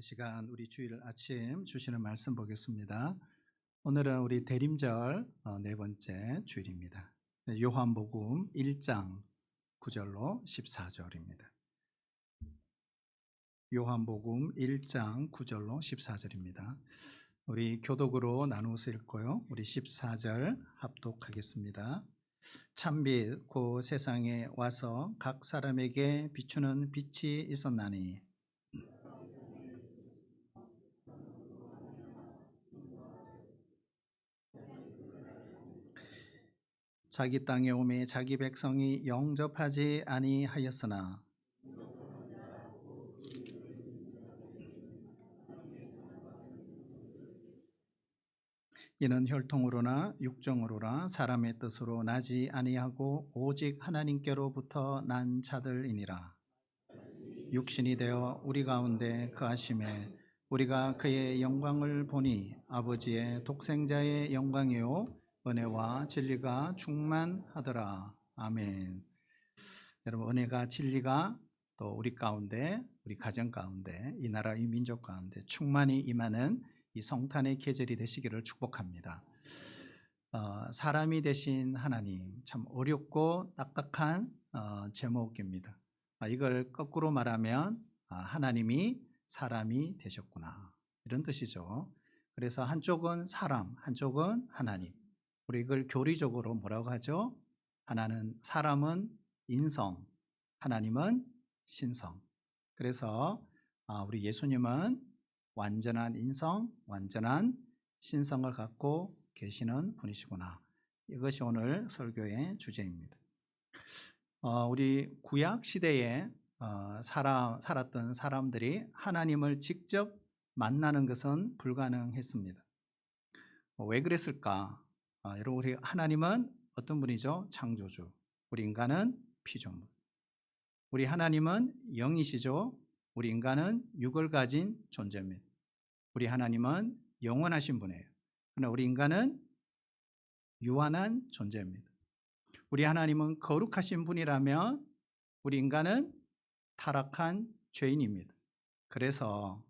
시간 우리 주일 아침 주시는 말씀 보겠습니다. 오늘은 우리 대림절 네 번째 주일입니다. 요한복음 1장 9절로 14절입니다. 요한복음 1장 9절로 14절입니다. 우리 교독으로 나누어서 읽고요. 우리 14절 합독하겠습니다. 참빛 곧 세상에 와서 각 사람에게 비추는 빛이 있었나니 자기 땅에 오매 자기 백성이 영접하지 아니하였으나 이는 혈통으로나 육정으로나 사람의 뜻으로 나지 아니하고 오직 하나님께로부터 난 자들이니라. 육신이 되어 우리 가운데 거하심에 우리가 그의 영광을 보니 아버지의 독생자의 영광이요 은혜와 진리가 충만하더라. 아멘. 여러분, 은혜가 진리가 또 우리 가운데, 우리 가정 가운데, 이 나라 이 민족 가운데 충만히 임하는 이 성탄의 계절이 되시기를 축복합니다. 사람이 되신 하나님, 참 어렵고 딱딱한 제목입니다. 이걸 거꾸로 말하면 하나님이 사람이 되셨구나, 이런 뜻이죠. 그래서 한쪽은 사람, 한쪽은 하나님. 우리 이걸 교리적으로 뭐라고 하죠? 하나는 사람은 인성, 하나님은 신성. 그래서 우리 예수님은 완전한 인성, 완전한 신성을 갖고 계시는 분이시구나. 이것이 오늘 설교의 주제입니다. 우리 구약 시대에 살았던 사람들이 하나님을 직접 만나는 것은 불가능했습니다. 왜 그랬을까? 여러분, 우리 하나님은 어떤 분이죠? 창조주. 우리 인간은 피조물. 우리 하나님은 영이시죠. 우리 인간은 육을 가진 존재입니다. 우리 하나님은 영원하신 분이에요. 그러나 우리 인간은 유한한 존재입니다. 우리 하나님은 거룩하신 분이라면 우리 인간은 타락한 죄인입니다. 그래서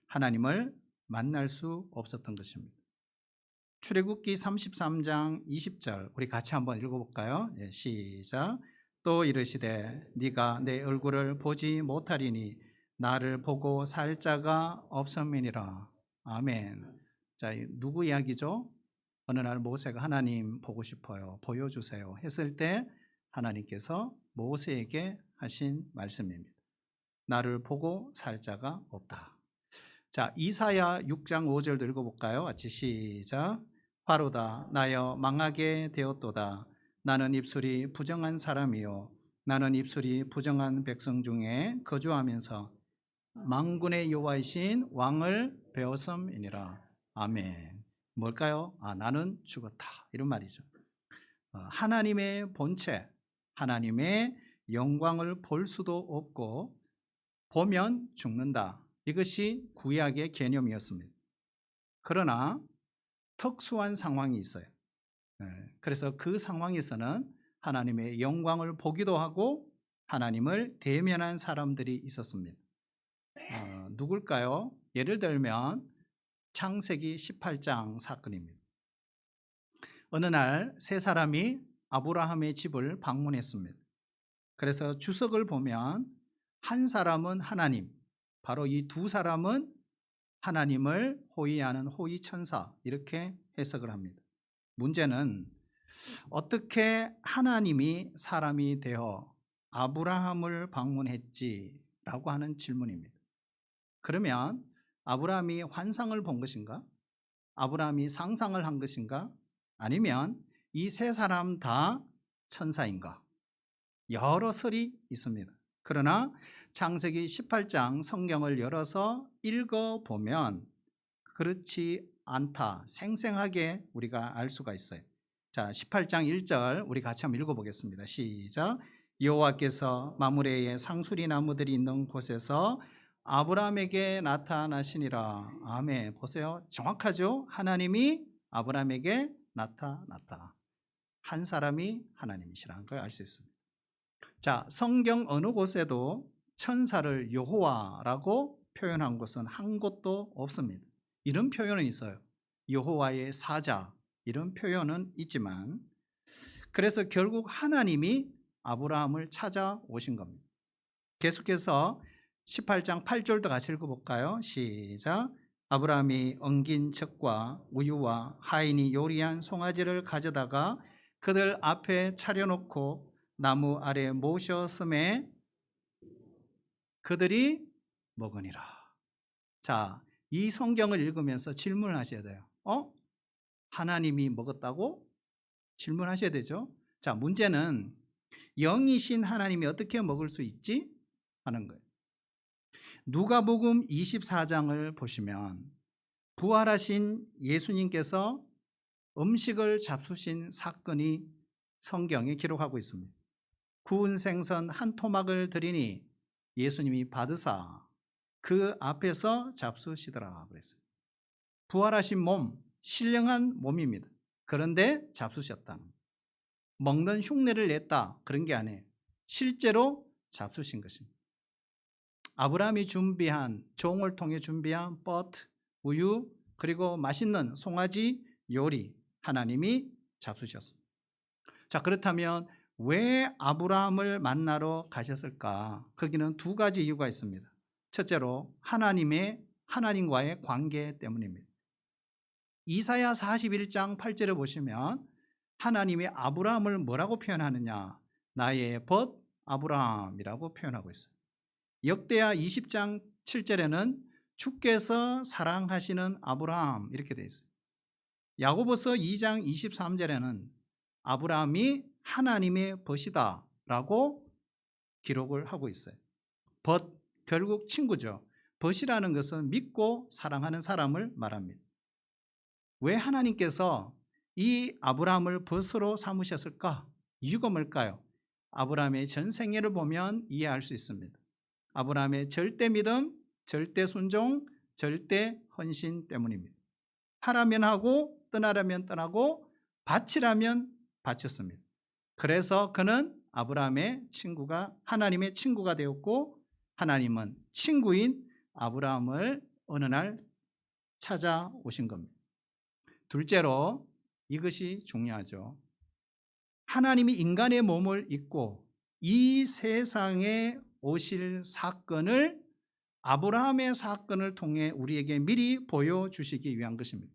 하나님을 만날 수 없었던 것입니다. 출애굽기 33장 20절 우리 같이 한번 읽어볼까요? 시작. 또 이르시되 네가 내 얼굴을 보지 못하리니 나를 보고 살 자가 없음이니라. 아멘. 자, 누구 이야기죠? 어느 날 모세가 하나님 보고 싶어요, 보여주세요 했을 때 하나님께서 모세에게 하신 말씀입니다. 나를 보고 살 자가 없다. 자, 이사야 6장 5절도 읽어볼까요? 같이 시작. 화로다 나여 망하게 되었도다. 나는 입술이 부정한 사람이요 나는 입술이 부정한 백성 중에 거주하면서 만군의 여호와이신 왕을 배웠음이니라. 아멘. 뭘까요? 나는 죽었다, 이런 말이죠. 하나님의 본체, 하나님의 영광을 볼 수도 없고 보면 죽는다. 이것이 구약의 개념이었습니다. 그러나 특수한 상황이 있어요. 그래서 그 상황에서는 하나님의 영광을 보기도 하고 하나님을 대면한 사람들이 있었습니다. 누굴까요? 예를 들면 창세기 18장 사건입니다. 어느 날 세 사람이 아브라함의 집을 방문했습니다. 그래서 주석을 보면 한 사람은 하나님, 바로 이 두 사람은 하나님을 호위하는 호위천사, 이렇게 해석을 합니다. 문제는 어떻게 하나님이 사람이 되어 아브라함을 방문했지라고 하는 질문입니다. 그러면 아브라함이 환상을 본 것인가? 아브라함이 상상을 한 것인가? 아니면 이 세 사람 다 천사인가? 여러 설이 있습니다. 그러나 창세기 18장 성경을 열어서 읽어보면 그렇지 않다, 생생하게 우리가 알 수가 있어요. 자, 18장 1절 우리 같이 한번 읽어보겠습니다. 시작. 여호와께서 마므레의 상수리 나무들이 있는 곳에서 아브라함에게 나타나시니라. 아멘. 보세요, 정확하죠? 하나님이 아브라함에게 나타났다. 한 사람이 하나님이시라는 걸 알 수 있습니다. 자, 성경 어느 곳에도 천사를 여호와라고 표현한 것은 한 곳도 없습니다. 이런 표현은 있어요. 여호와의 사자 이런 표현은 있지만, 그래서 결국 하나님이 아브라함을 찾아오신 겁니다. 계속해서 18장 8절도 같이 읽어볼까요? 시작. 아브라함이 엉긴 젖과 우유와 하인이 요리한 송아지를 가져다가 그들 앞에 차려놓고 나무 아래 모셨음에 그들이 먹으니라. 자, 이 성경을 읽으면서 질문을 하셔야 돼요. 하나님이 먹었다고? 질문하셔야 되죠. 자, 문제는 영이신 하나님이 어떻게 먹을 수 있지? 하는 거예요. 누가복음 24장을 보시면 부활하신 예수님께서 음식을 잡수신 사건이 성경에 기록하고 있습니다. 구운 생선 한 토막을 드리니 예수님이 받으사 그 앞에서 잡수시더라 그랬어요. 부활하신 몸, 신령한 몸입니다. 그런데 잡수셨다는 거예요. 먹는 흉내를 냈다 그런 게 아니에요. 실제로 잡수신 것입니다. 아브라함이 준비한, 종을 통해 준비한 버트, 우유, 그리고 맛있는 송아지 요리 하나님이 잡수셨습니다. 자, 그렇다면 왜 아브라함을 만나러 가셨을까? 거기는 두 가지 이유가 있습니다. 첫째로 하나님과의 관계 때문입니다. 이사야 41장 8절을 보시면 하나님이 아브라함을 뭐라고 표현하느냐? 나의 벗 아브라함이라고 표현하고 있어요. 역대하 20장 7절에는 주께서 사랑하시는 아브라함 이렇게 되어 있어요. 야고보서 2장 23절에는 아브라함이 하나님의 벗이다 라고 기록을 하고 있어요. 벗, 결국 친구죠. 벗이라는 것은 믿고 사랑하는 사람을 말합니다. 왜 하나님께서 이 아브라함을 벗으로 삼으셨을까? 이유가 뭘까요? 아브라함의 전생애를 보면 이해할 수 있습니다. 아브라함의 절대 믿음, 절대 순종, 절대 헌신 때문입니다. 하라면 하고 떠나라면 떠나고 바치라면 바쳤습니다. 그래서 그는 아브라함의 친구가, 하나님의 친구가 되었고, 하나님은 친구인 아브라함을 어느 날 찾아오신 겁니다. 둘째로 이것이 중요하죠. 하나님이 인간의 몸을 입고 이 세상에 오실 사건을 아브라함의 사건을 통해 우리에게 미리 보여주시기 위한 것입니다.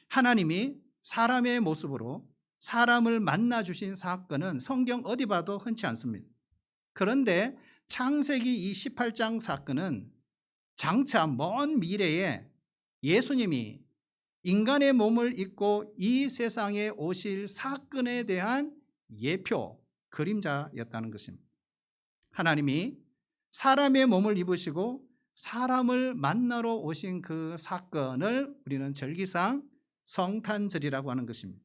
하나님이 사람의 모습으로 사람을 만나 주신 사건은 성경 어디 봐도 흔치 않습니다. 그런데 창세기 이 18장 사건은 장차 먼 미래에 예수님이 인간의 몸을 입고 이 세상에 오실 사건에 대한 예표, 그림자였다는 것입니다. 하나님이 사람의 몸을 입으시고 사람을 만나러 오신 그 사건을 우리는 절기상 성탄절이라고 하는 것입니다.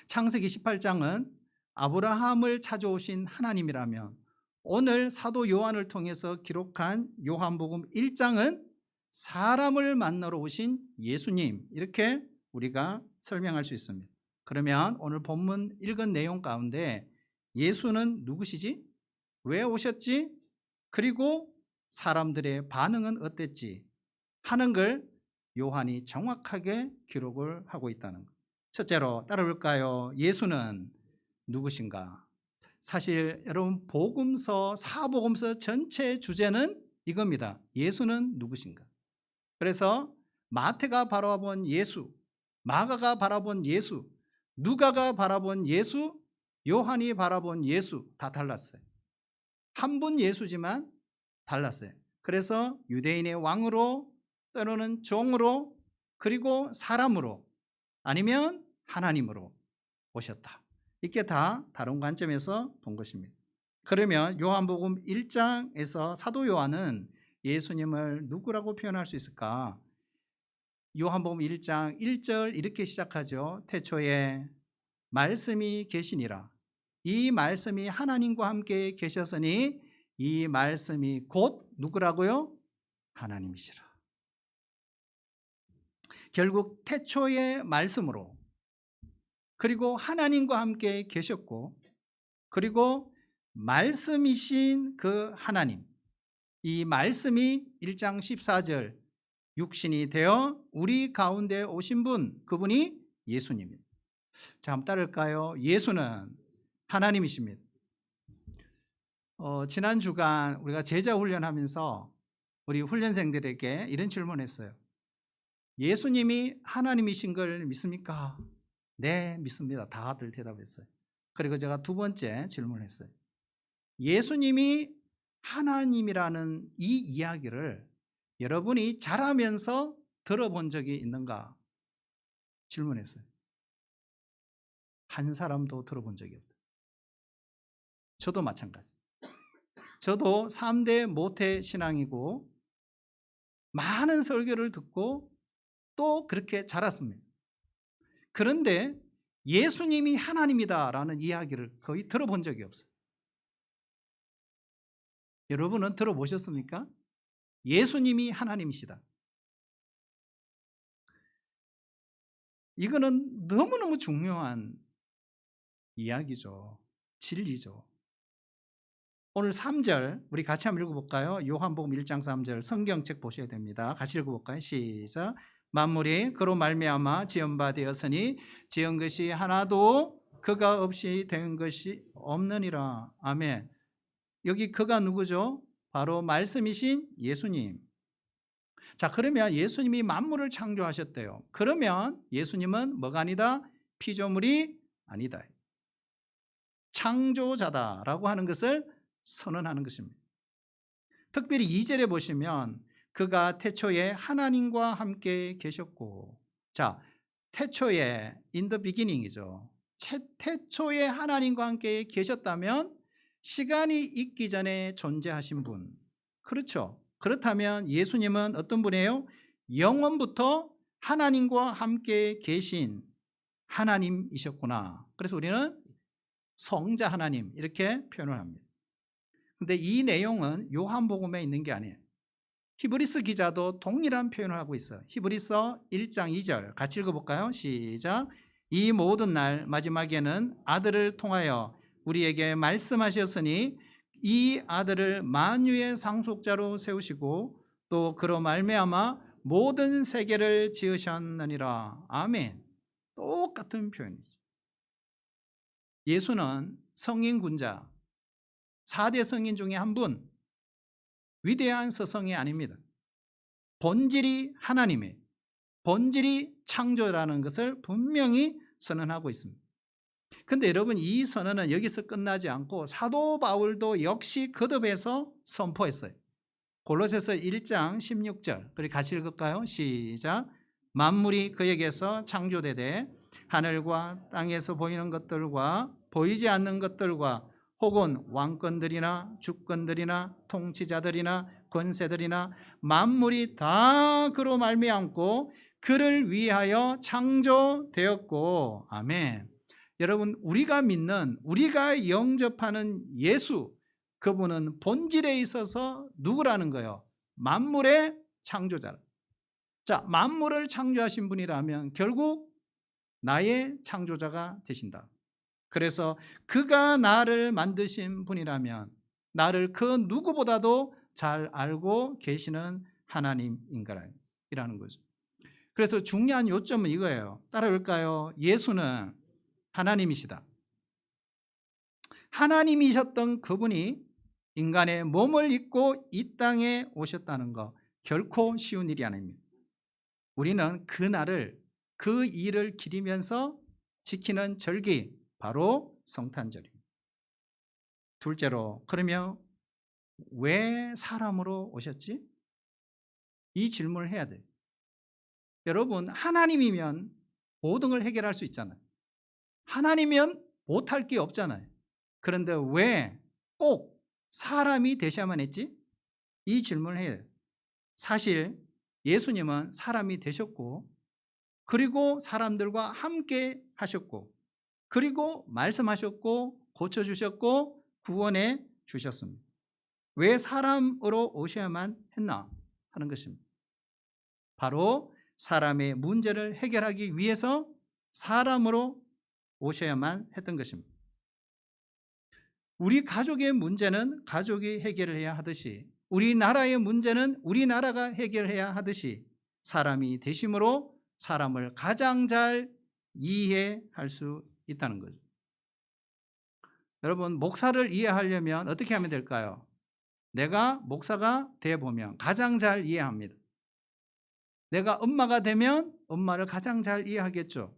창세기 18장은 아브라함을 찾아오신 하나님이라면, 오늘 사도 요한을 통해서 기록한 요한복음 1장은 사람을 만나러 오신 예수님, 이렇게 우리가 설명할 수 있습니다. 그러면 오늘 본문 읽은 내용 가운데 예수는 누구시지? 왜 오셨지? 그리고 사람들의 반응은 어땠지? 하는 걸 요한이 정확하게 기록을 하고 있다는 것. 첫째로 따라볼까요? 예수는 누구신가? 사실 여러분 복음서, 사복음서 전체 주제는 이겁니다. 예수는 누구신가? 그래서 마태가 바라본 예수, 마가가 바라본 예수, 누가가 바라본 예수, 요한이 바라본 예수 다 달랐어요. 한 분 예수지만 달랐어요. 그래서 유대인의 왕으로, 때로는 종으로, 그리고 사람으로, 아니면 하나님으로 오셨다. 이렇게 다 다른 관점에서 본 것입니다. 그러면 요한복음 1장에서 사도 요한은 예수님을 누구라고 표현할 수 있을까? 요한복음 1장 1절 이렇게 시작하죠. 태초에 말씀이 계시니라. 이 말씀이 하나님과 함께 계셨으니 이 말씀이 곧 누구라고요? 하나님이시라. 결국 태초의 말씀으로, 그리고 하나님과 함께 계셨고, 그리고 말씀이신 그 하나님, 이 말씀이 1장 14절 육신이 되어 우리 가운데 오신 분, 그분이 예수님입니다. 자, 한번 따를까요? 예수는 하나님이십니다. 지난 주간 우리가 제자 훈련하면서 우리 훈련생들에게 이런 질문했어요. 예수님이 하나님이신 걸 믿습니까? 네, 믿습니다. 다들 대답했어요. 그리고 제가 두 번째 질문을 했어요. 예수님이 하나님이라는 이 이야기를 여러분이 자라면서 들어본 적이 있는가? 질문했어요. 한 사람도 들어본 적이 없다. 저도 마찬가지. 저도 3대 모태 신앙이고 많은 설교를 듣고 또 그렇게 자랐습니다. 그런데 예수님이 하나님이다라는 이야기를 거의 들어본 적이 없어요. 여러분은 들어보셨습니까? 예수님이 하나님이시다. 이거는 너무너무 중요한 이야기죠. 진리죠. 오늘 3절 우리 같이 한번 읽어볼까요? 요한복음 1장 3절 성경책 보셔야 됩니다. 같이 읽어볼까요? 시작. 만물이 그로 말미암아 지은 바 되었으니 지은 것이 하나도 그가 없이 된 것이 없느니라. 아멘. 여기 그가 누구죠? 바로 말씀이신 예수님. 자, 그러면 예수님이 만물을 창조하셨대요. 그러면 예수님은 뭐가 아니다? 피조물이 아니다. 창조자다라고 하는 것을 선언하는 것입니다. 특별히 2절에 보시면 그가 태초에 하나님과 함께 계셨고, 자, 태초에 in the beginning이죠. 태초에 하나님과 함께 계셨다면 시간이 있기 전에 존재하신 분. 그렇죠. 그렇다면 예수님은 어떤 분이에요? 영원부터 하나님과 함께 계신 하나님이셨구나. 그래서 우리는 성자 하나님 이렇게 표현을 합니다. 근데 이 내용은 요한복음에 있는 게 아니에요. 히브리서 기자도 동일한 표현을 하고 있어요. 히브리서 1장 2절 같이 읽어볼까요? 시작. 이 모든 날 마지막에는 아들을 통하여 우리에게 말씀하셨으니 이 아들을 만유의 상속자로 세우시고 또 그로 말미암아 모든 세계를 지으셨느니라. 아멘. 똑같은 표현이죠. 예수는 성인 군자 4대 성인 중에 한 분, 위대한 서성이 아닙니다. 본질이 하나님의 본질이 창조라는 것을 분명히 선언하고 있습니다. 그런데 여러분, 이 선언은 여기서 끝나지 않고 사도 바울도 역시 거듭해서 선포했어요. 골로새서 1장 16절 우리 같이 읽을까요? 시작. 만물이 그에게서 창조되되 하늘과 땅에서 보이는 것들과 보이지 않는 것들과 혹은 왕권들이나 주권들이나 통치자들이나 권세들이나 만물이 다 그로 말미암고 그를 위하여 창조되었고. 아멘. 여러분, 우리가 믿는, 우리가 영접하는 예수, 그분은 본질에 있어서 누구라는 거예요? 만물의 창조자. 자, 만물을 창조하신 분이라면 결국 나의 창조자가 되신다. 그래서 그가 나를 만드신 분이라면 나를 그 누구보다도 잘 알고 계시는 하나님인가라는 거죠. 그래서 중요한 요점은 이거예요. 따라올까요? 예수는 하나님이시다. 하나님이셨던 그분이 인간의 몸을 입고 이 땅에 오셨다는 거 결코 쉬운 일이 아닙니다. 우리는 그날을, 그 일을 기리면서 지키는 절기, 바로 성탄절입니다. 둘째로, 그러면 왜 사람으로 오셨지? 이 질문을 해야 돼요. 여러분, 하나님이면 모든 걸 해결할 수 있잖아요. 하나님이면 못할 게 없잖아요. 그런데 왜 꼭 사람이 되셔야만 했지? 이 질문을 해야 돼요. 사실 예수님은 사람이 되셨고, 그리고 사람들과 함께 하셨고, 그리고 말씀하셨고, 고쳐주셨고, 구원해 주셨습니다. 왜 사람으로 오셔야만 했나 하는 것입니다. 바로 사람의 문제를 해결하기 위해서 사람으로 오셔야만 했던 것입니다. 우리 가족의 문제는 가족이 해결을 해야 하듯이 우리나라의 문제는 우리나라가 해결해야 하듯이 사람이 되심으로 사람을 가장 잘 이해할 수 있다는 거죠. 여러분, 목사를 이해하려면 어떻게 하면 될까요? 내가 목사가 되어보면 가장 잘 이해합니다. 내가 엄마가 되면 엄마를 가장 잘 이해하겠죠.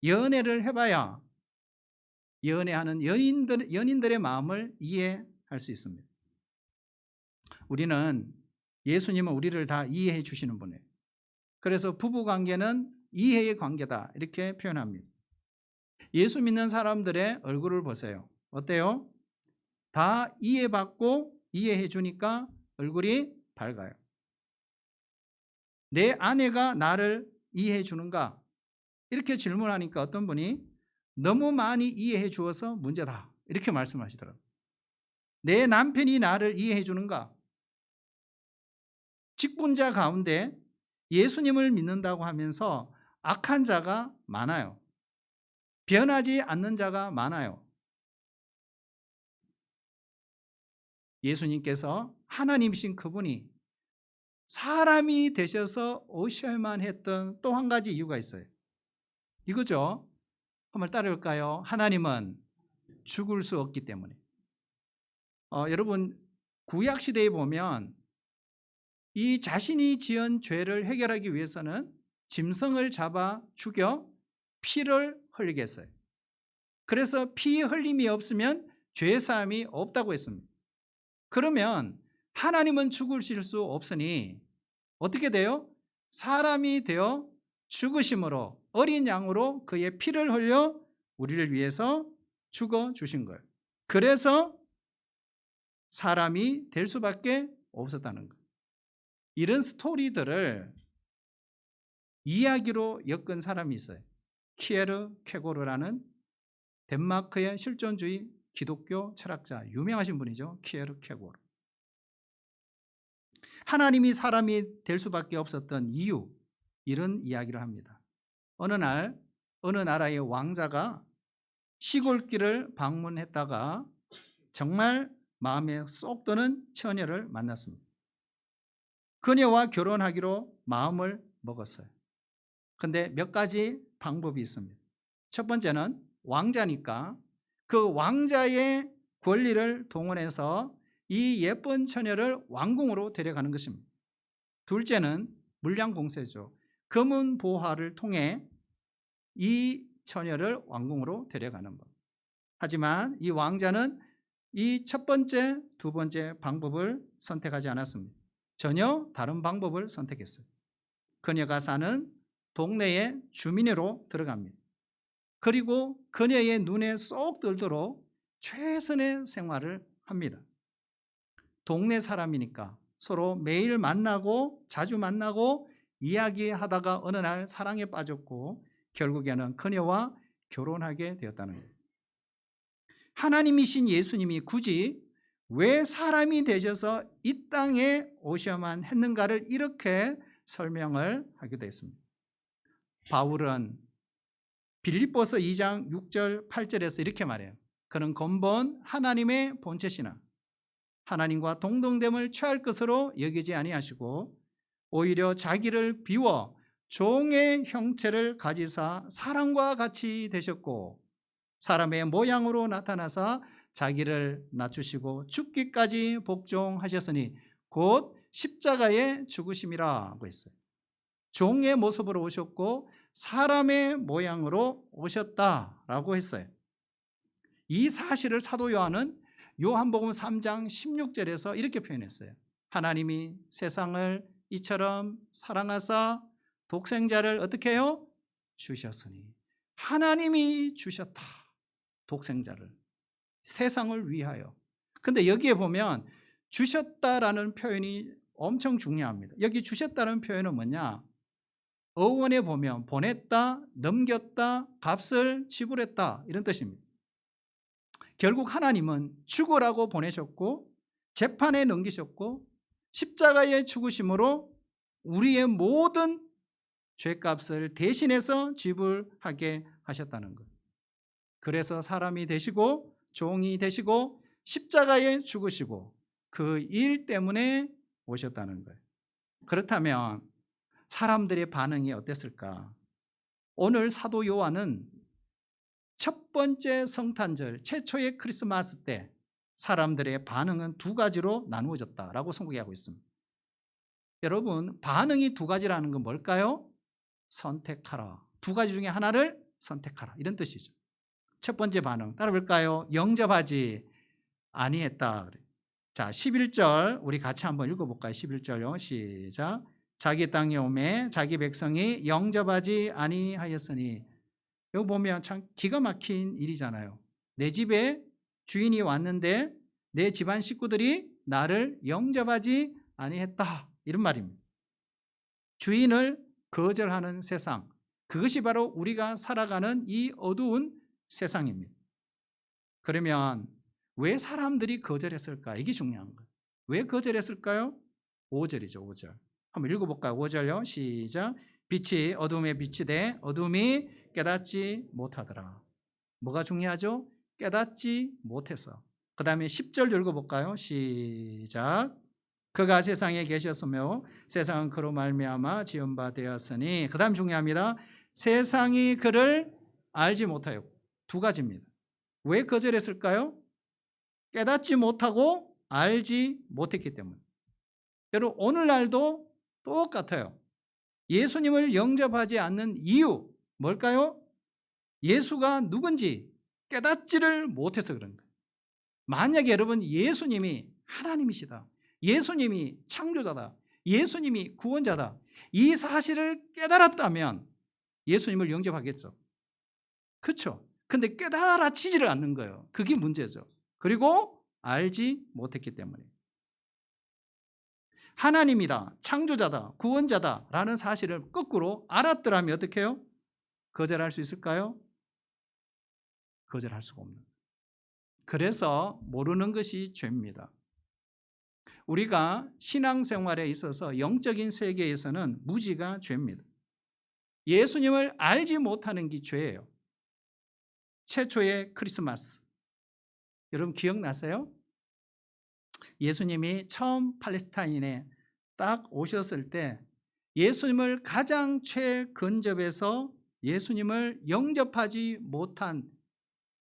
연애를 해봐야 연애하는 연인들의 마음을 이해할 수 있습니다. 예수님은 우리를 다 이해해 주시는 분이에요. 그래서 부부관계는 이해의 관계다 이렇게 표현합니다. 예수 믿는 사람들의 얼굴을 보세요. 어때요? 다 이해받고 이해해 주니까 얼굴이 밝아요. 내 아내가 나를 이해해 주는가? 이렇게 질문하니까 어떤 분이 너무 많이 이해해 주어서 문제다 이렇게 말씀하시더라고요. 내 남편이 나를 이해해 주는가? 직분자 가운데 예수님을 믿는다고 하면서 악한 자가 많아요. 변하지 않는 자가 많아요. 예수님께서 하나님이신 그분이 사람이 되셔서 오셔야만 했던 또 한 가지 이유가 있어요. 이거죠. 한번 따라올까요? 하나님은 죽을 수 없기 때문에. 여러분, 구약시대에 보면 이 자신이 지은 죄를 해결하기 위해서는 짐승을 잡아 죽여 피를 흘리게 했어요. 그래서 피 흘림이 없으면 죄사함이 없다고 했습니다. 그러면 하나님은 죽으실 수 없으니 어떻게 돼요? 사람이 되어 죽으심으로 어린 양으로 그의 피를 흘려 우리를 위해서 죽어 주신 거예요. 그래서 사람이 될 수밖에 없었다는 거예요. 이런 스토리들을 이야기로 엮은 사람이 있어요. 키에르 케고르라는 덴마크의 실존주의 기독교 철학자, 유명하신 분이죠. 키에르 케고르. 하나님이 사람이 될 수밖에 없었던 이유, 이런 이야기를 합니다. 어느 나라의 왕자가 시골길을 방문했다가 정말 마음에 쏙 드는 처녀를 만났습니다. 그녀와 결혼하기로 마음을 먹었어요. 근데 몇 가지 방법이 있습니다. 첫 번째는 왕자니까 그 왕자의 권리를 동원해서 이 예쁜 처녀를 왕궁으로 데려가는 것입니다. 둘째는 물량공세죠. 검은 보화를 통해 이 처녀를 왕궁으로 데려가는 것. 하지만 이 왕자는 이 첫 번째, 두 번째 방법을 선택하지 않았습니다. 전혀 다른 방법을 선택했어요. 그녀가 사는 동네의 주민으로 들어갑니다. 그리고 그녀의 눈에 쏙 들도록 최선의 생활을 합니다. 동네 사람이니까 서로 매일 만나고 자주 만나고 이야기하다가 어느 날 사랑에 빠졌고 결국에는 그녀와 결혼하게 되었다는 거예요. 하나님이신 예수님이 굳이 왜 사람이 되셔서 이 땅에 오셔야만 했는가를 이렇게 설명을 하기도 했습니다. 바울은 빌립보서 2장 6절 8절에서 이렇게 말해요. 그는 근본 하나님의 본체시나 하나님과 동등됨을 취할 것으로 여기지 아니하시고 오히려 자기를 비워 종의 형체를 가지사 사람과 같이 되셨고 사람의 모양으로 나타나사 자기를 낮추시고 죽기까지 복종하셨으니 곧 십자가의 죽으심이라고 했어요. 종의 모습으로 오셨고 사람의 모양으로 오셨다라고 했어요. 이 사실을 사도 요한은 요한복음 3장 16절에서 이렇게 표현했어요. 하나님이 세상을 이처럼 사랑하사 독생자를 어떻게 해요? 주셨으니. 하나님이 주셨다. 독생자를. 세상을 위하여. 근데 여기에 보면 주셨다라는 표현이 엄청 중요합니다. 여기 주셨다는 표현은 뭐냐? 어원에 보면 보냈다, 넘겼다, 값을 지불했다 이런 뜻입니다. 결국 하나님은 죽으라고 보내셨고 재판에 넘기셨고 십자가의 죽으심으로 우리의 모든 죄값을 대신해서 지불하게 하셨다는 것. 그래서 사람이 되시고 종이 되시고 십자가에 죽으시고 그 일 때문에 오셨다는 거예요. 그렇다면 사람들의 반응이 어땠을까? 오늘 사도 요한은 첫 번째 성탄절, 최초의 크리스마스 때 사람들의 반응은 두 가지로 나누어졌다라고 선고하고 있습니다. 여러분, 반응이 두 가지라는 건 뭘까요? 선택하라. 두 가지 중에 하나를 선택하라. 이런 뜻이죠. 첫 번째 반응 따라 볼까요? 영접하지 아니했다. 자, 11절 우리 같이 한번 읽어볼까요? 11절요. 시작. 자기 땅에 오매 자기 백성이 영접하지 아니하였으니. 여기 보면 참 기가 막힌 일이잖아요. 내 집에 주인이 왔는데 내 집안 식구들이 나를 영접하지 아니했다. 이런 말입니다. 주인을 거절하는 세상. 그것이 바로 우리가 살아가는 이 어두운 세상입니다. 그러면 왜 사람들이 거절했을까? 이게 중요한 거예요. 왜 거절했을까요? 5절이죠. 5절. 한번 읽어볼까요? 5절요. 시작. 빛이 어둠에 비치되 어둠이 깨닫지 못하더라. 뭐가 중요하죠? 깨닫지 못해서. 그 다음에 10절 읽어볼까요? 시작. 그가 세상에 계셨으며 세상은 그로 말미암아 지은 바 되었으니. 그 다음 중요합니다. 세상이 그를 알지 못하였고. 두 가지입니다. 왜 거절했을까요? 깨닫지 못하고 알지 못했기 때문에. 여러분, 오늘날도 똑같아요. 예수님을 영접하지 않는 이유 뭘까요? 예수가 누군지 깨닫지를 못해서 그런 거예요. 만약에 여러분 예수님이 하나님이시다, 예수님이 창조자다, 예수님이 구원자다, 이 사실을 깨달았다면 예수님을 영접하겠죠. 그렇죠? 근데 깨달아지지를 않는 거예요. 그게 문제죠. 그리고 알지 못했기 때문에. 하나님이다, 창조자다, 구원자다 라는 사실을 거꾸로 알았더라면 어떻게 해요? 거절할 수 있을까요? 거절할 수가 없는 거예요. 그래서 모르는 것이 죄입니다. 우리가 신앙생활에 있어서 영적인 세계에서는 무지가 죄입니다. 예수님을 알지 못하는 게 죄예요. 최초의 크리스마스. 여러분 기억나세요? 예수님이 처음 팔레스타인에 딱 오셨을 때 예수님을 가장 최근접해서 예수님을 영접하지 못한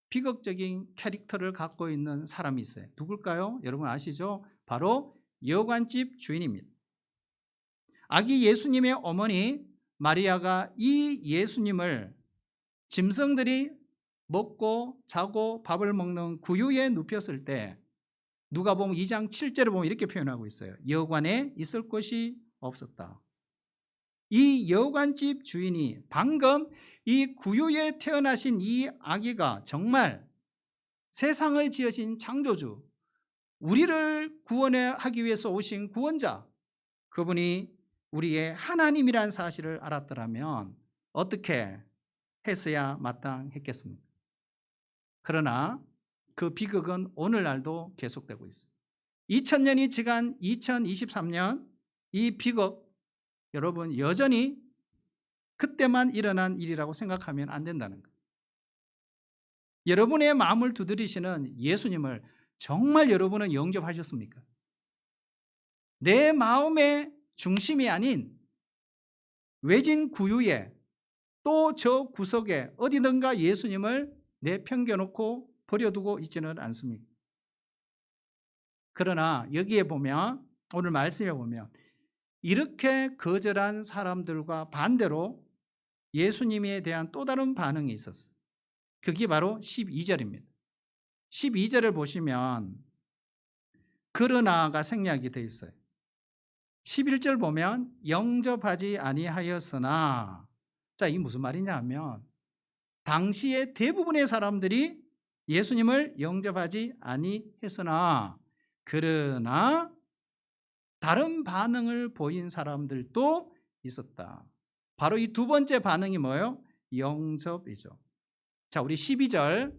비극적인 캐릭터를 갖고 있는 사람이 있어요. 누굴까요? 여러분 아시죠? 바로 여관집 주인입니다. 아기 예수님의 어머니 마리아가 이 예수님을 짐승들이 먹고 자고 밥을 먹는 구유에 눕혔을 때 누가복음 2장 7절을 보면 이렇게 표현하고 있어요. 여관에 있을 곳이 없었다. 이 여관집 주인이 방금 이 구유에 태어나신 이 아기가 정말 세상을 지으신 창조주, 우리를 구원하기 위해서 오신 구원자, 그분이 우리의 하나님이라는 사실을 알았더라면 어떻게 했어야 마땅했겠습니까? 그러나 그 비극은 오늘날도 계속되고 있습니다. 2000년이 지난 2023년 이 비극, 여러분 여전히 그때만 일어난 일이라고 생각하면 안 된다는 거예요. 여러분의 마음을 두드리시는 예수님을 정말 여러분은 영접하셨습니까? 내 마음의 중심이 아닌 외진 구유에 또 저 구석에 어디든가 예수님을 내팽겨놓고 버려두고 있지는 않습니다. 그러나 여기에 보면 오늘 말씀에 보면 이렇게 거절한 사람들과 반대로 예수님에 대한 또 다른 반응이 있었어요. 그게 바로 12절입니다. 12절을 보시면 그러나가 생략이 되어 있어요. 11절 보면 영접하지 아니하였으나, 자, 이게 무슨 말이냐 하면 당시에 대부분의 사람들이 예수님을 영접하지 아니했으나 그러나 다른 반응을 보인 사람들도 있었다. 바로 이 두 번째 반응이 뭐예요? 영접이죠. 자, 우리 12절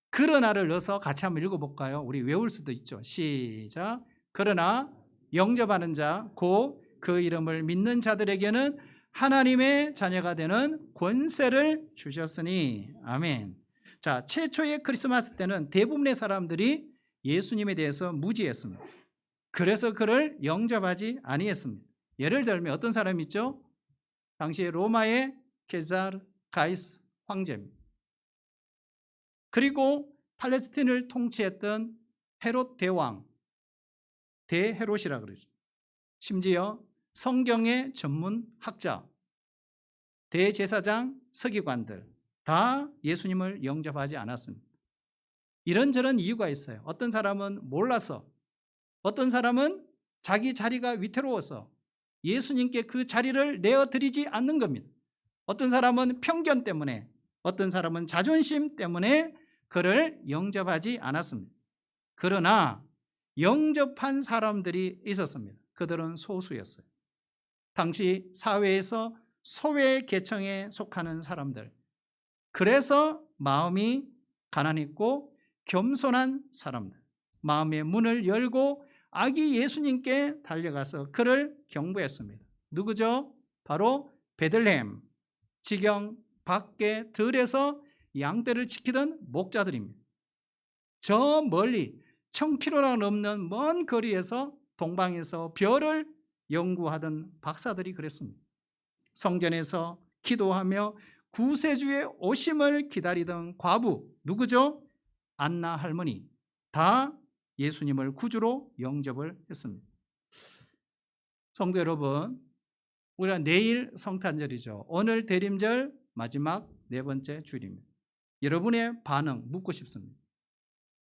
그러나를 넣어서 같이 한번 읽어볼까요? 우리 외울 수도 있죠. 시작. 그러나 영접하는 자, 곧 그 이름을 믿는 자들에게는 하나님의 자녀가 되는 권세를 주셨으니. 아멘. 자, 최초의 크리스마스 때는 대부분의 사람들이 예수님에 대해서 무지했습니다. 그래서 그를 영접하지 아니했습니다. 예를 들면 어떤 사람이 있죠? 당시 로마의 케사르 가이스 황제입니다. 그리고 팔레스틴을 통치했던 헤롯 대왕, 대헤롯이라 그러죠. 심지어 성경의 전문 학자, 대제사장, 서기관들 다 예수님을 영접하지 않았습니다. 이런저런 이유가 있어요. 어떤 사람은 몰라서, 어떤 사람은 자기 자리가 위태로워서 예수님께 그 자리를 내어드리지 않는 겁니다. 어떤 사람은 편견 때문에, 어떤 사람은 자존심 때문에 그를 영접하지 않았습니다. 그러나 영접한 사람들이 있었습니다. 그들은 소수였어요. 당시 사회에서 소외 계층에 속하는 사람들, 그래서 마음이 가난했고 겸손한 사람들, 마음의 문을 열고 아기 예수님께 달려가서 그를 경배했습니다. 누구죠? 바로 베들레헴 지경 밖에 들에서 양떼를 지키던 목자들입니다. 저 멀리 1000km나 넘는 먼 거리에서 동방에서 별을 연구하던 박사들이 그랬습니다. 성전에서 기도하며 구세주의 오심을 기다리던 과부, 누구죠? 안나 할머니, 다 예수님을 구주로 영접을 했습니다. 성도 여러분, 우리가 내일 성탄절이죠. 오늘 대림절 마지막 네 번째 주일입니다. 여러분의 반응 묻고 싶습니다.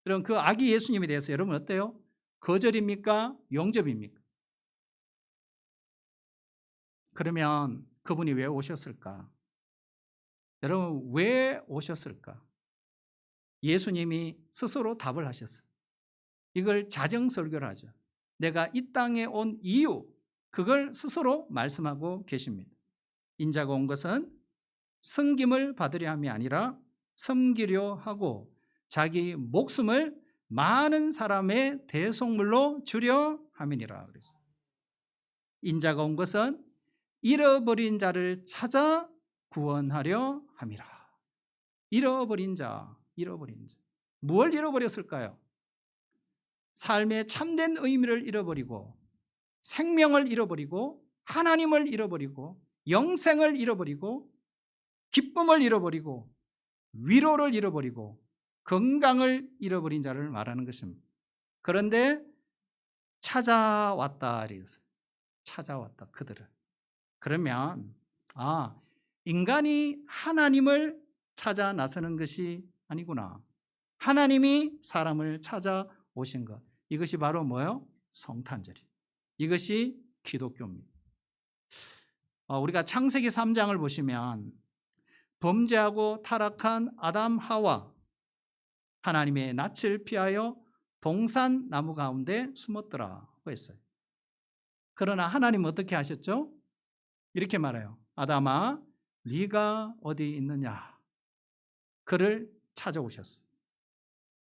그럼 그 아기 예수님에 대해서 여러분 어때요? 거절입니까? 영접입니까? 그러면 그분이 왜 오셨을까? 여러분 왜 오셨을까? 예수님이 스스로 답을 하셨어요. 이걸 자정설교를 하죠. 내가 이 땅에 온 이유, 그걸 스스로 말씀하고 계십니다. 인자가 온 것은 섬김을 받으려 함이 아니라 섬기려 하고 자기 목숨을 많은 사람의 대속물로 주려 함이니라 그랬어요. 인자가 온 것은 잃어버린 자를 찾아 구원하려 함이라. 잃어버린 자. 무엇을 잃어버렸을까요? 삶의 참된 의미를 잃어버리고 생명을 잃어버리고 하나님을 잃어버리고 영생을 잃어버리고 기쁨을 잃어버리고 위로를 잃어버리고 건강을 잃어버린 자를 말하는 것입니다. 그런데 찾아왔다 그랬어요. 찾아왔다 그들을. 그러면 인간이 하나님을 찾아 나서는 것이 아니구나. 하나님이 사람을 찾아오신 것. 이것이 바로 뭐예요? 성탄절이. 이것이 기독교입니다. 우리가 창세기 3장을 보시면 범죄하고 타락한 아담 하와 하나님의 낯을 피하여 동산 나무 가운데 숨었더라고 했어요. 그러나 하나님은 어떻게 하셨죠? 이렇게 말해요. 아담아, 네가 어디 있느냐? 그를 찾아오셨어요.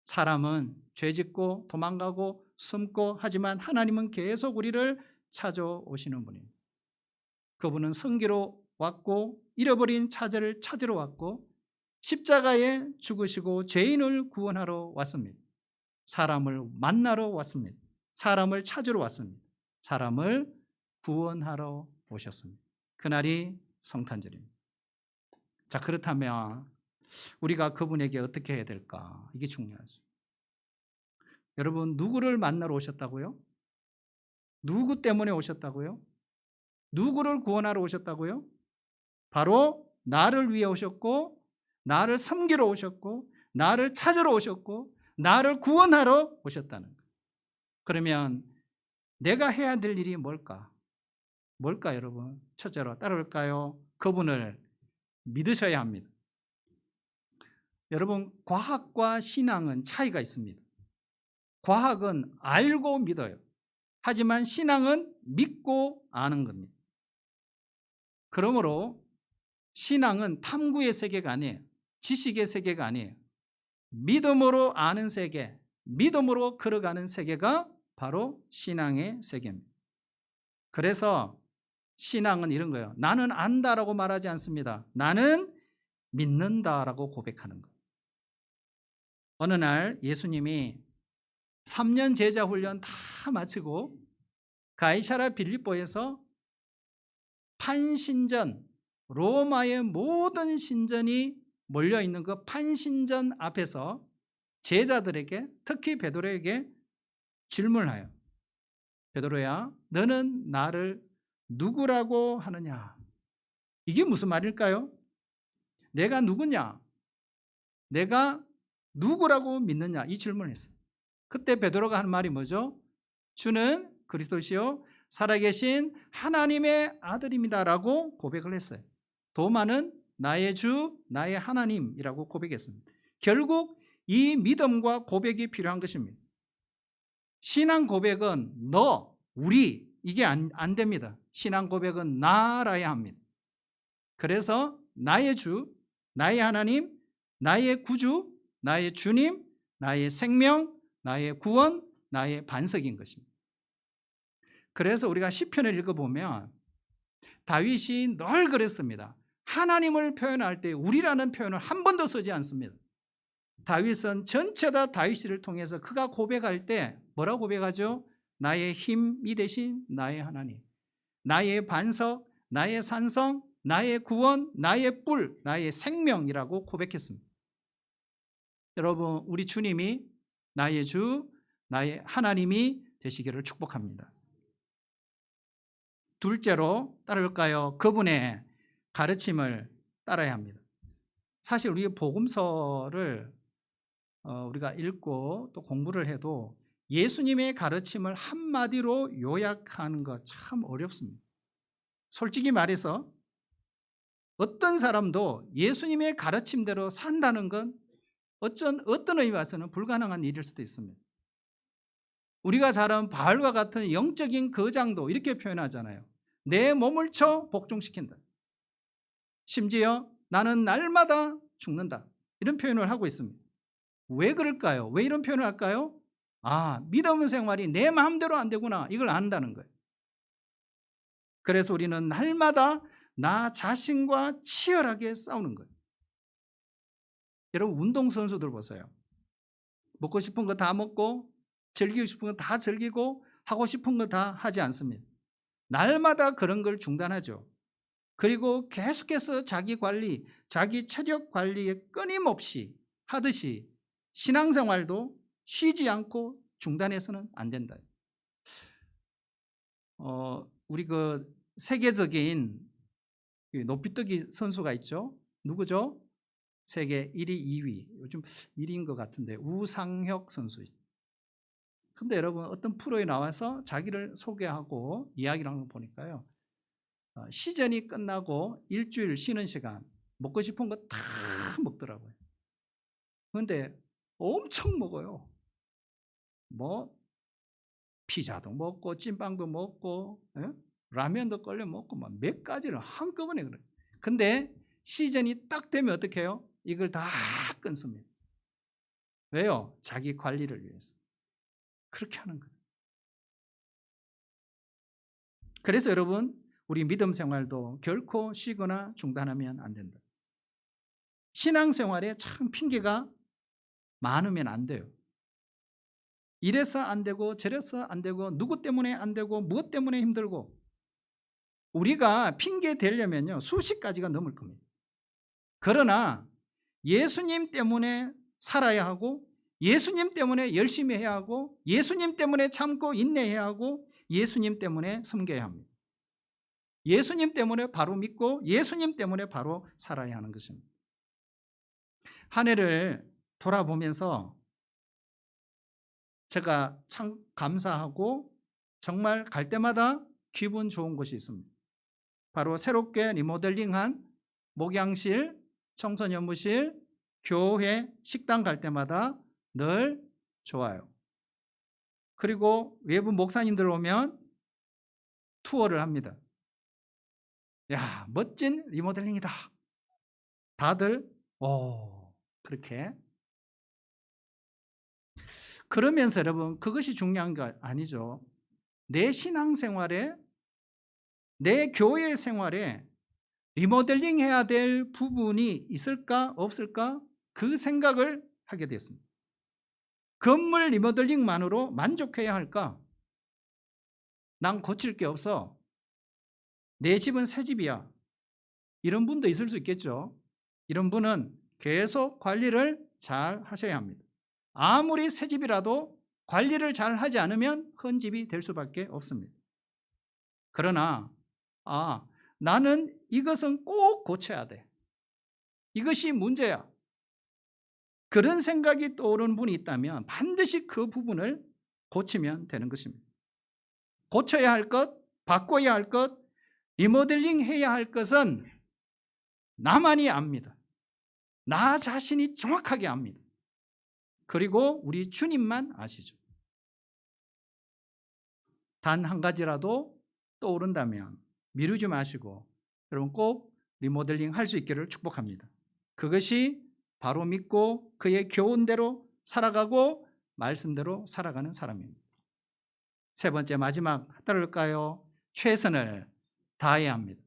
사람은 죄짓고 도망가고 숨고 하지만 하나님은 계속 우리를 찾아오시는 분입니다. 그분은 성기로 왔고 잃어버린 차자를 찾으러 왔고 십자가에 죽으시고 죄인을 구원하러 왔습니다. 사람을 만나러 왔습니다. 사람을 찾으러 왔습니다. 사람을 구원하러 오셨습니다. 그날이 성탄절입니다. 자, 그렇다면 우리가 그분에게 어떻게 해야 될까? 이게 중요하죠. 여러분, 누구를 만나러 오셨다고요? 누구 때문에 오셨다고요? 누구를 구원하러 오셨다고요? 바로 나를 위해 오셨고, 나를 섬기러 오셨고, 나를 찾으러 오셨고, 나를 구원하러 오셨다는 거예요. 그러면 내가 해야 될 일이 뭘까? 뭘까, 여러분? 첫째로 따라올까요? 그분을 믿으셔야 합니다. 여러분, 과학과 신앙은 차이가 있습니다. 과학은 알고 믿어요. 하지만 신앙은 믿고 아는 겁니다. 그러므로 신앙은 탐구의 세계가 아니에요. 지식의 세계가 아니에요. 믿음으로 아는 세계, 믿음으로 걸어가는 세계가 바로 신앙의 세계입니다. 그래서 신앙은 이런 거예요. 나는 안다라고 말하지 않습니다. 나는 믿는다라고 고백하는 거예요. 어느 날 예수님이 3년 제자 훈련 다 마치고 가이사랴 빌립보에서 판신전, 로마의 모든 신전이 몰려있는 그 판신전 앞에서 제자들에게, 특히 베드로에게 질문을 해요. 베드로야, 너는 나를 누구라고 하느냐? 이게 무슨 말일까요? 내가 누구냐? 내가 누구라고 믿느냐? 이 질문을 했어요. 그때 베드로가 하는 말이 뭐죠? 주는 그리스도시요 살아계신 하나님의 아들입니다라고 고백을 했어요. 도마는 나의 주, 나의 하나님이라고 고백했습니다. 결국 이 믿음과 고백이 필요한 것입니다. 신앙 고백은 너, 우리 이게 안 됩니다. 신앙 고백은 나라야 합니다. 그래서 나의 주, 나의 하나님, 나의 구주, 나의 주님, 나의 생명, 나의 구원, 나의 반석인 것입니다. 그래서 우리가 시편을 읽어보면 다윗이 늘 그랬습니다. 하나님을 표현할 때 우리라는 표현을 한 번도 쓰지 않습니다. 다윗은 전체 다 다윗을 통해서 그가 고백할 때 뭐라고 고백하죠? 나의 힘이 되신 나의 하나님, 나의 반석, 나의 산성, 나의 구원, 나의 뿔, 나의 생명이라고 고백했습니다. 여러분, 우리 주님이 나의 주, 나의 하나님이 되시기를 축복합니다. 둘째로 따를까요? 그분의 가르침을 따라야 합니다. 사실 우리 복음서를 우리가 읽고 또 공부를 해도 예수님의 가르침을 한마디로 요약하는 거 참 어렵습니다. 솔직히 말해서 어떤 사람도 예수님의 가르침대로 산다는 건 어떤 의미 와서는 불가능한 일일 수도 있습니다. 우리가 잘 아는 바울과 같은 영적인 거장도 이렇게 표현하잖아요. 내 몸을 쳐 복종시킨다. 심지어 나는 날마다 죽는다. 이런 표현을 하고 있습니다. 왜 그럴까요? 왜 이런 표현을 할까요? 믿음 생활이 내 마음대로 안 되구나. 이걸 안다는 거예요. 그래서 우리는 날마다 나 자신과 치열하게 싸우는 거예요. 여러분, 운동선수들 보세요. 먹고 싶은 거 다 먹고 즐기고 싶은 거 다 즐기고 하고 싶은 거 다 하지 않습니다. 날마다 그런 걸 중단하죠. 그리고 계속해서 자기 관리, 자기 체력 관리에 끊임없이 하듯이 신앙생활도 쉬지 않고 중단해서는 안 된다. 우리 그 세계적인 높이뛰기 선수가 있죠. 누구죠? 세계 1위, 2위. 요즘 1위인 것 같은데 우상혁 선수. 근데 여러분, 어떤 프로에 나와서 자기를 소개하고 이야기를 하는 거 보니까요, 시즌이 끝나고 일주일 쉬는 시간 먹고 싶은 거 다 먹더라고요. 그런데 엄청 먹어요. 뭐 피자도 먹고 찐빵도 먹고 라면도 끓여 먹고 막 몇 가지를 한꺼번에 그래요. 근데 시즌이 딱 되면 어떻게 해요? 이걸 다 끊습니다. 왜요? 자기 관리를 위해서. 그렇게 하는 거예요. 그래서 여러분, 우리 믿음 생활도 결코 쉬거나 중단하면 안 된다. 신앙생활에 참 핑계가 많으면 안 돼요. 이래서 안 되고 저래서 안 되고 누구 때문에 안 되고 무엇 때문에 힘들고, 우리가 핑계 대려면요 수십 가지가 넘을 겁니다. 그러나 예수님 때문에 살아야 하고, 예수님 때문에 열심히 해야 하고, 예수님 때문에 참고 인내해야 하고, 예수님 때문에 섬겨야 합니다. 예수님 때문에 바로 믿고 예수님 때문에 바로 살아야 하는 것입니다. 한 해를 돌아보면서 제가 참 감사하고 정말 갈 때마다 기분 좋은 곳이 있습니다. 바로 새롭게 리모델링한 목양실, 청소년부실, 교회, 식당 갈 때마다 늘 좋아요. 그리고 외부 목사님들 오면 투어를 합니다. 야, 멋진 리모델링이다. 다들 그렇게. 그러면서 여러분, 그것이 중요한 거 아니죠. 내 신앙생활에, 내 교회 생활에 리모델링 해야 될 부분이 있을까 없을까, 그 생각을 하게 됐습니다. 건물 리모델링만으로 만족해야 할까? 난 고칠 게 없어. 내 집은 새 집이야. 이런 분도 있을 수 있겠죠. 이런 분은 계속 관리를 잘 하셔야 합니다. 아무리 새 집이라도 관리를 잘 하지 않으면 헌 집이 될 수밖에 없습니다. 그러나 나는 이것은 꼭 고쳐야 돼. 이것이 문제야. 그런 생각이 떠오르는 분이 있다면 반드시 그 부분을 고치면 되는 것입니다. 고쳐야 할 것, 바꿔야 할 것, 리모델링 해야 할 것은 나만이 압니다. 나 자신이 정확하게 압니다. 그리고 우리 주님만 아시죠. 단 한 가지라도 떠오른다면 미루지 마시고 여러분 꼭 리모델링 할 수 있기를 축복합니다. 그것이 바로 믿고 그의 교훈대로 살아가고 말씀대로 살아가는 사람입니다. 세 번째 마지막 따를까요? 최선을 다해야 합니다.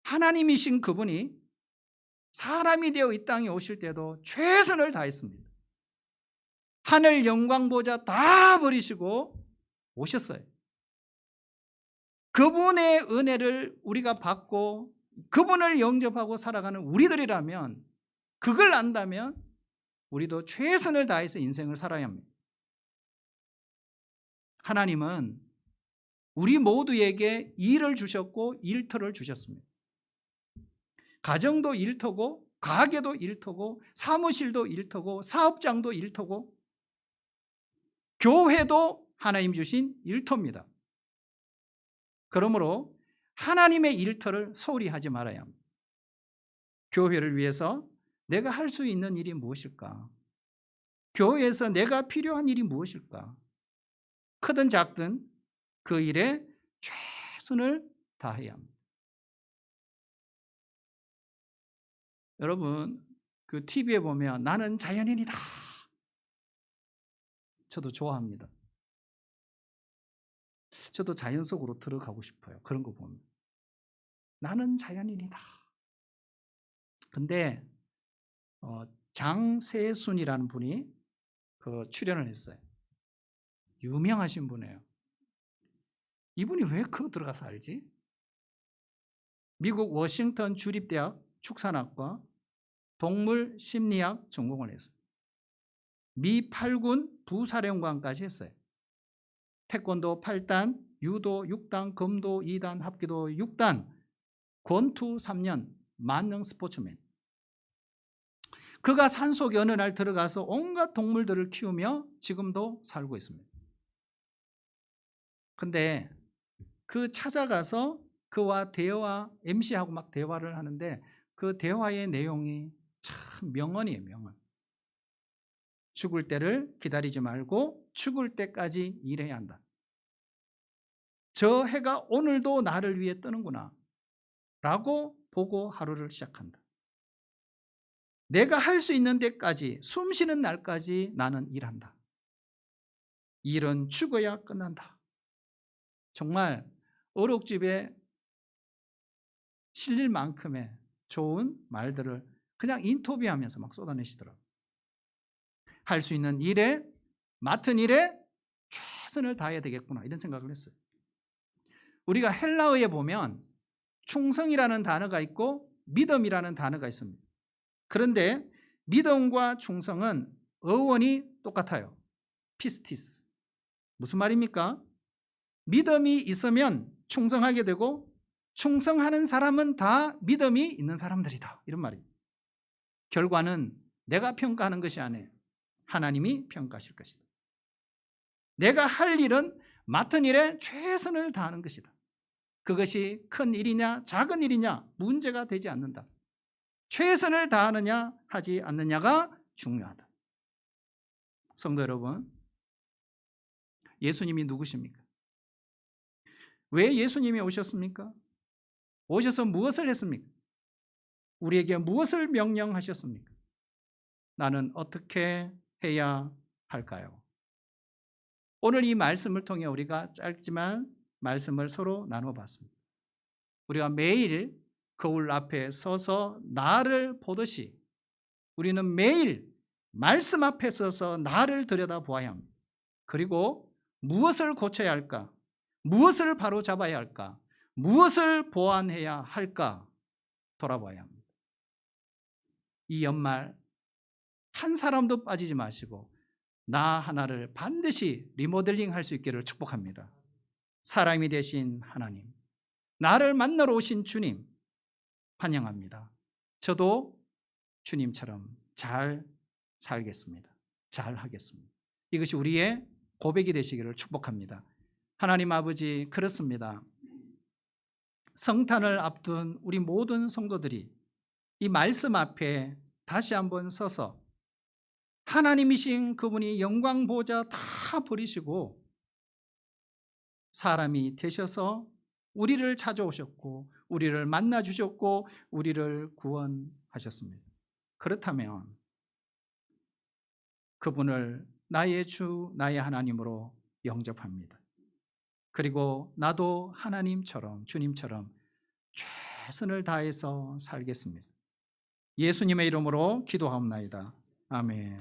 하나님이신 그분이 사람이 되어 이 땅에 오실 때도 최선을 다했습니다. 하늘 영광 보좌 다 버리시고 오셨어요. 그분의 은혜를 우리가 받고 그분을 영접하고 살아가는 우리들이라면, 그걸 안다면 우리도 최선을 다해서 인생을 살아야 합니다. 하나님은 우리 모두에게 일을 주셨고 일터를 주셨습니다. 가정도 일터고 가게도 일터고 사무실도 일터고 사업장도 일터고 교회도 하나님 주신 일터입니다. 그러므로 하나님의 일터를 소홀히 하지 말아야 합니다. 교회를 위해서 내가 할 수 있는 일이 무엇일까? 교회에서 내가 필요한 일이 무엇일까? 크든 작든 그 일에 최선을 다해야 합니다. 여러분, 그 TV에 보면 나는 자연인이다. 저도 좋아합니다. 저도 자연 속으로 들어가고 싶어요. 그런 거 보면. 나는 자연인이다. 근데 장세순이라는 분이 그 출연을 했어요. 유명하신 분이에요. 이분이 왜 그거 들어가서 알지? 미국 워싱턴 주립대학 축산학과 동물 심리학 전공을 했어요. 미 8군 부사령관까지 했어요. 태권도 8단, 유도 6단, 검도 2단, 합기도 6단, 권투 3년, 만능 스포츠맨. 그가 산속에 어느 날 들어가서 온갖 동물들을 키우며 지금도 살고 있습니다. 근데 그 찾아가서 그와 MC하고 막 대화를 하는데 그 대화의 내용이 참 명언이에요, 명언. 죽을 때를 기다리지 말고 죽을 때까지 일해야 한다. 저 해가 오늘도 나를 위해 뜨는구나 라고 보고 하루를 시작한다. 내가 할 수 있는 데까지, 숨 쉬는 날까지 나는 일한다. 일은 죽어야 끝난다. 정말 어록집에 실릴 만큼의 좋은 말들을 그냥 인터뷰하면서 막 쏟아내시더라고요. 할 수 있는 일에, 맡은 일에 최선을 다해야 되겠구나, 이런 생각을 했어요. 우리가 헬라어에 보면 충성이라는 단어가 있고 믿음이라는 단어가 있습니다. 그런데 믿음과 충성은 어원이 똑같아요. 피스티스. 무슨 말입니까? 믿음이 있으면 충성하게 되고 충성하는 사람은 다 믿음이 있는 사람들이다, 이런 말입니다. 결과는 내가 평가하는 것이 아니에요. 하나님이 평가하실 것이다. 내가 할 일은 맡은 일에 최선을 다하는 것이다. 그것이 큰 일이냐 작은 일이냐 문제가 되지 않는다. 최선을 다하느냐 하지 않느냐가 중요하다. 성도 여러분, 예수님이 누구십니까? 왜 예수님이 오셨습니까? 오셔서 무엇을 했습니까? 우리에게 무엇을 명령하셨습니까? 나는 어떻게 해야 할까요? 오늘 이 말씀을 통해 우리가 짧지만 말씀을 서로 나눠봤습니다. 우리가 매일 거울 앞에 서서 나를 보듯이 우리는 매일 말씀 앞에 서서 나를 들여다보아야 합니다. 그리고 무엇을 고쳐야 할까? 무엇을 바로잡아야 할까? 무엇을 보완해야 할까? 돌아봐야 합니다. 이 연말 한 사람도 빠지지 마시고 나 하나를 반드시 리모델링 할 수 있기를 축복합니다. 사람이 되신 하나님, 나를 만나러 오신 주님 환영합니다. 저도 주님처럼 잘 살겠습니다. 잘 하겠습니다. 이것이 우리의 고백이 되시기를 축복합니다. 하나님 아버지, 그렇습니다. 성탄을 앞둔 우리 모든 성도들이 이 말씀 앞에 다시 한번 서서 하나님이신 그분이 영광 보좌 다 버리시고 사람이 되셔서 우리를 찾아오셨고 우리를 만나 주셨고 우리를 구원하셨습니다. 그렇다면 그분을 나의 주, 나의 하나님으로 영접합니다. 그리고 나도 하나님처럼, 주님처럼 최선을 다해서 살겠습니다. 예수님의 이름으로 기도하옵나이다. 아멘.